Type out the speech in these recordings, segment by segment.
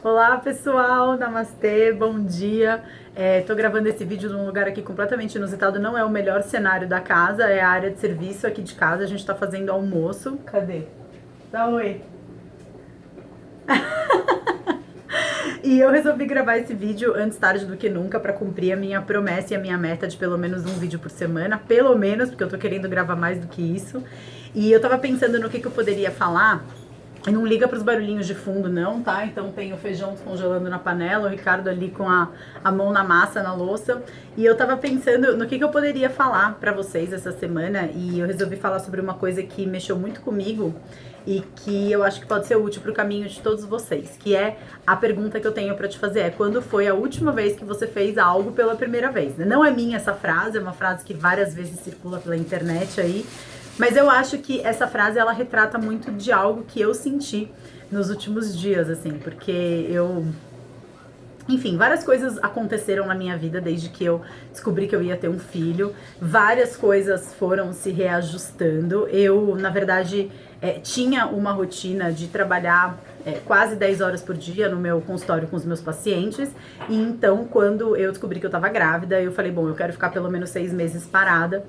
Olá pessoal, namastê, bom dia. Tô gravando esse vídeo num lugar aqui completamente inusitado, não é o melhor cenário da casa, é a área de serviço aqui de casa, a gente tá fazendo almoço. Cadê? Dá um oi. E eu resolvi gravar esse vídeo antes tarde do que nunca pra cumprir a minha promessa e a minha meta de pelo menos um vídeo por semana, pelo menos, porque eu tô querendo gravar mais do que isso. E eu tava pensando no que eu poderia falar. E não liga pros barulhinhos de fundo não, tá? Então tem o feijão descongelando na panela, o Ricardo ali com a mão na massa, na louça. E eu tava pensando no que eu poderia falar pra vocês essa semana. E eu resolvi falar sobre uma coisa que mexeu muito comigo e que eu acho que pode ser útil pro caminho de todos vocês. Que é a pergunta que eu tenho pra te fazer é: quando foi a última vez que você fez algo pela primeira vez? Não é minha essa frase, é uma frase que várias vezes circula pela internet aí. Mas eu acho que essa frase, ela retrata muito de algo que eu senti nos últimos dias, assim, porque enfim, várias coisas aconteceram na minha vida desde que eu descobri que eu ia ter um filho. Várias coisas foram se reajustando. Eu, na verdade, tinha uma rotina de trabalhar quase 10 horas por dia no meu consultório com os meus pacientes. E então, quando eu descobri que eu tava grávida, eu falei, bom, eu quero ficar pelo menos 6 meses parada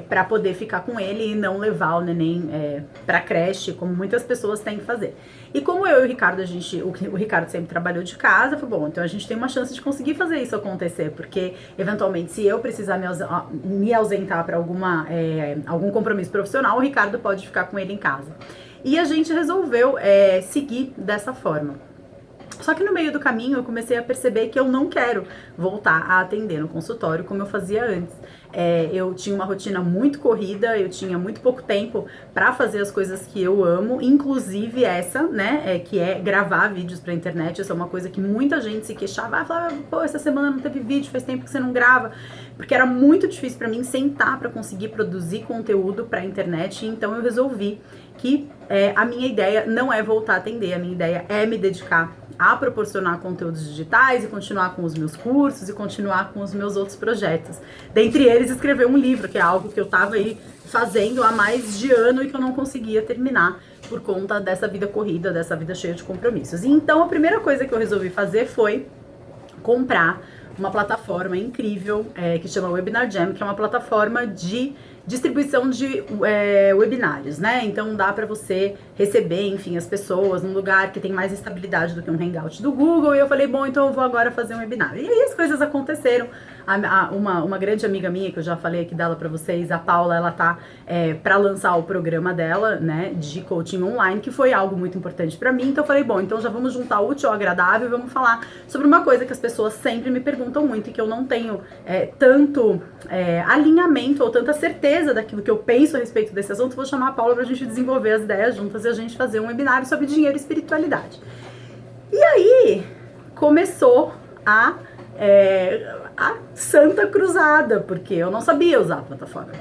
pra poder ficar com ele e não levar o neném pra creche, como muitas pessoas têm que fazer. E como eu e o Ricardo, o Ricardo sempre trabalhou de casa, eu falei, bom, então a gente tem uma chance de conseguir fazer isso acontecer, porque eventualmente se eu precisar me ausentar para algum compromisso profissional, o Ricardo pode ficar com ele em casa. E a gente resolveu seguir dessa forma. Só que no meio do caminho eu comecei a perceber que eu não quero voltar a atender no consultório como eu fazia antes. Eu tinha uma rotina muito corrida, eu tinha muito pouco tempo para fazer as coisas que eu amo, inclusive essa, né, que é gravar vídeos pra internet. Essa é uma coisa que muita gente se queixava, falava, pô, essa semana não teve vídeo, faz tempo que você não grava, porque era muito difícil para mim sentar para conseguir produzir conteúdo pra internet. Então eu resolvi que a minha ideia não é voltar a atender, a minha ideia é me dedicar a proporcionar conteúdos digitais e continuar com os meus cursos e continuar com os meus outros projetos. Dentre eles, escrever um livro, que é algo que eu tava aí fazendo há mais de ano e que eu não conseguia terminar por conta dessa vida corrida, dessa vida cheia de compromissos. E então a primeira coisa que eu resolvi fazer foi comprar uma plataforma incrível que chama Webinar Jam, que é uma plataforma de distribuição de webinários, né? Então dá para você receber, enfim, as pessoas num lugar que tem mais estabilidade do que um hangout do Google. E eu falei, bom, então eu vou agora fazer um webinar. E aí as coisas aconteceram. Uma grande amiga minha, que eu já falei aqui dela para vocês, a Paula, ela tá para lançar o programa dela, né, de coaching online, que foi algo muito importante para mim. Então eu falei, bom, então já vamos juntar o útil ao agradável e vamos falar sobre uma coisa que as pessoas sempre me perguntam muito e que eu não tenho tanto alinhamento ou tanta certeza daquilo que eu penso a respeito desse assunto. Vou chamar a Paula pra gente desenvolver as ideias juntas e a gente fazer um webinário sobre dinheiro e espiritualidade. E aí começou a santa cruzada, porque eu não sabia usar a plataforma.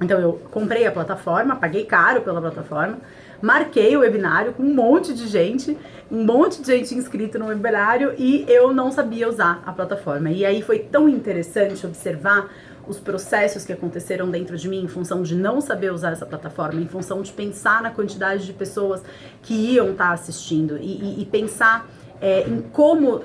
Então eu comprei a plataforma, paguei caro pela plataforma, marquei o webinário com um monte de gente inscrito no webinário, e eu não sabia usar a plataforma. E aí foi tão interessante observar os processos que aconteceram dentro de mim em função de não saber usar essa plataforma, em função de pensar na quantidade de pessoas que iam estar assistindo e pensar em como,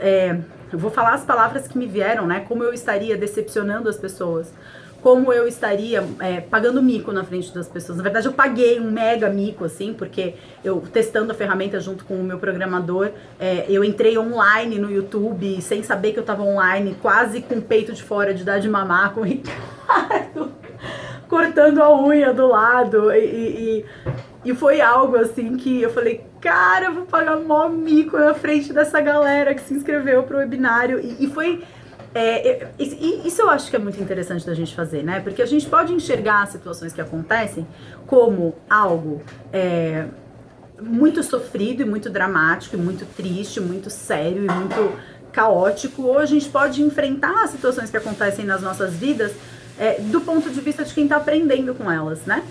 eu vou falar as palavras que me vieram, né, como eu estaria decepcionando as pessoas, como eu estaria pagando mico na frente das pessoas. Na verdade, eu paguei um mega mico, assim, porque eu, testando a ferramenta junto com o meu programador, eu entrei online no YouTube, sem saber que eu tava online, quase com o peito de fora de dar de mamar com o Ricardo, cortando a unha do lado, e foi algo, assim, que eu falei, cara, eu vou pagar mó mico na frente dessa galera que se inscreveu pro webinário, e foi... isso eu acho que é muito interessante da gente fazer, né? Porque a gente pode enxergar as situações que acontecem como algo muito sofrido e muito dramático, e muito triste, muito sério e muito caótico, ou a gente pode enfrentar as situações que acontecem nas nossas vidas do ponto de vista de quem tá aprendendo com elas, né?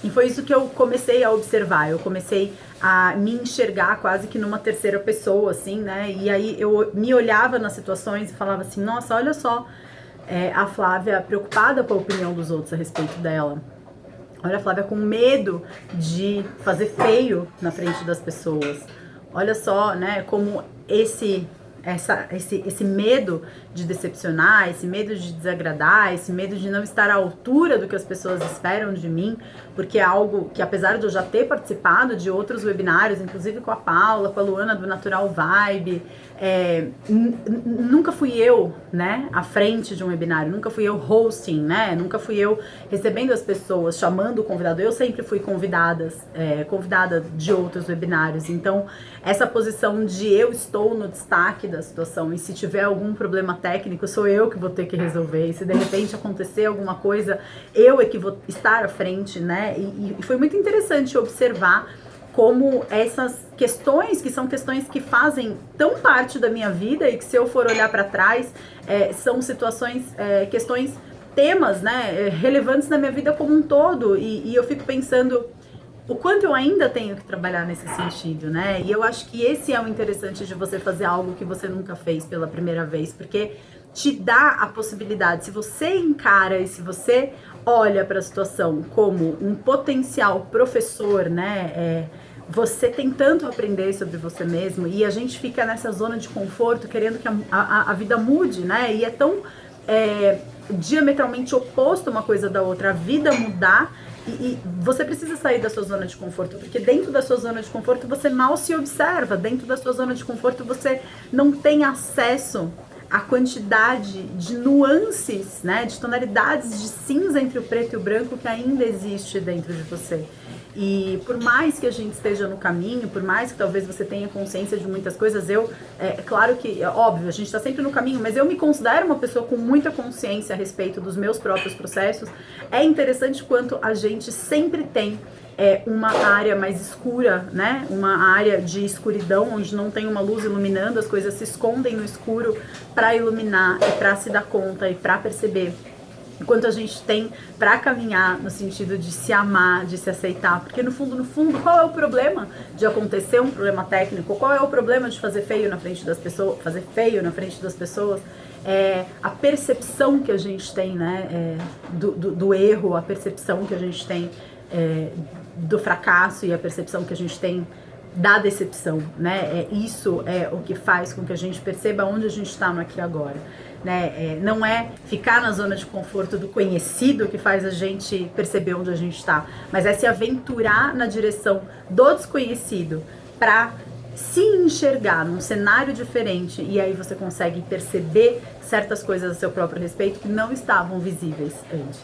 E foi isso que eu comecei a observar, eu comecei a me enxergar quase que numa terceira pessoa, assim, né? E aí eu me olhava nas situações e falava assim, nossa, olha só, a Flávia preocupada com a opinião dos outros a respeito dela. Olha a Flávia com medo de fazer feio na frente das pessoas. olha só, né, como esse medo de decepcionar, esse medo de desagradar, esse medo de não estar à altura do que as pessoas esperam de mim, porque é algo que, apesar de eu já ter participado de outros webinários, inclusive com a Paula, com a Luana do Natural Vibe, nunca fui eu, né, à frente de um webinário, nunca fui eu hosting, né, nunca fui eu recebendo as pessoas, chamando o convidado, eu sempre fui convidada de outros webinários. Então, essa posição de eu estou no destaque da situação, e se tiver algum problema técnico, sou eu que vou ter que resolver, e se de repente acontecer alguma coisa, eu é que vou estar à frente, né, e foi muito interessante observar como essas questões, que são questões que fazem tão parte da minha vida, e que, se eu for olhar para trás, são situações, questões, temas, né, relevantes na minha vida como um todo, e eu fico pensando o quanto eu ainda tenho que trabalhar nesse sentido, né? E eu acho que esse é o interessante de você fazer algo que você nunca fez pela primeira vez, porque te dá a possibilidade, se você encara e se você olha para a situação como um potencial professor, né? Você tem tanto a aprender sobre você mesmo, e a gente fica nessa zona de conforto querendo que a vida mude, né? E é tão diametralmente oposto uma coisa da outra, a vida mudar. E você precisa sair da sua zona de conforto, porque dentro da sua zona de conforto você mal se observa, dentro da sua zona de conforto você não tem acesso à quantidade de nuances, né, de tonalidades de cinza entre o preto e o branco que ainda existe dentro de você. E por mais que a gente esteja no caminho, por mais que talvez você tenha consciência de muitas coisas, claro que, óbvio, a gente está sempre no caminho, mas eu me considero uma pessoa com muita consciência a respeito dos meus próprios processos. É interessante quanto a gente sempre tem uma área mais escura, né? Uma área de escuridão, onde não tem uma luz iluminando, as coisas se escondem no escuro para iluminar e para se dar conta e para perceber. Enquanto a gente tem para caminhar no sentido de se amar, de se aceitar, porque no fundo, qual é o problema de acontecer um problema técnico? Qual é o problema de fazer feio na frente das pessoas? A percepção que a gente tem, né, do erro, a percepção que a gente tem do fracasso e a percepção que a gente tem da decepção, né? Isso é o que faz com que a gente perceba onde a gente está no aqui e agora. Né? Não é ficar na zona de conforto do conhecido que faz a gente perceber onde a gente está, mas é se aventurar na direção do desconhecido para se enxergar num cenário diferente, e aí você consegue perceber certas coisas a seu próprio respeito que não estavam visíveis antes.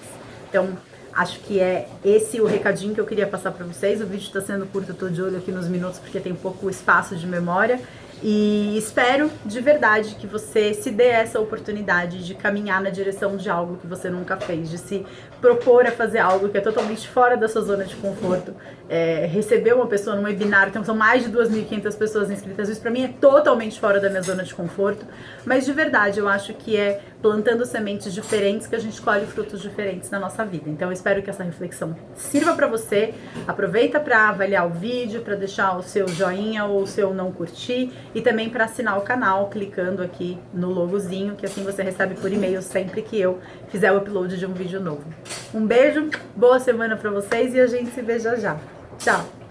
Então, acho que é esse o recadinho que eu queria passar para vocês. O vídeo está sendo curto, eu tô de olho aqui nos minutos porque tem pouco espaço de memória. E espero de verdade que você se dê essa oportunidade de caminhar na direção de algo que você nunca fez, de se propor a fazer algo que é totalmente fora da sua zona de conforto. Receber uma pessoa num webinar, então são mais de 2.500 pessoas inscritas, isso pra mim é totalmente fora da minha zona de conforto, mas de verdade eu acho que é plantando sementes diferentes que a gente colhe frutos diferentes na nossa vida. Então eu espero que essa reflexão sirva pra você. Aproveita para avaliar o vídeo, para deixar o seu joinha ou o seu não curtir, e também para assinar o canal clicando aqui no logozinho, que assim você recebe por e-mail sempre que eu fizer o upload de um vídeo novo. Um beijo, boa semana para vocês e a gente se vê já já. Tchau!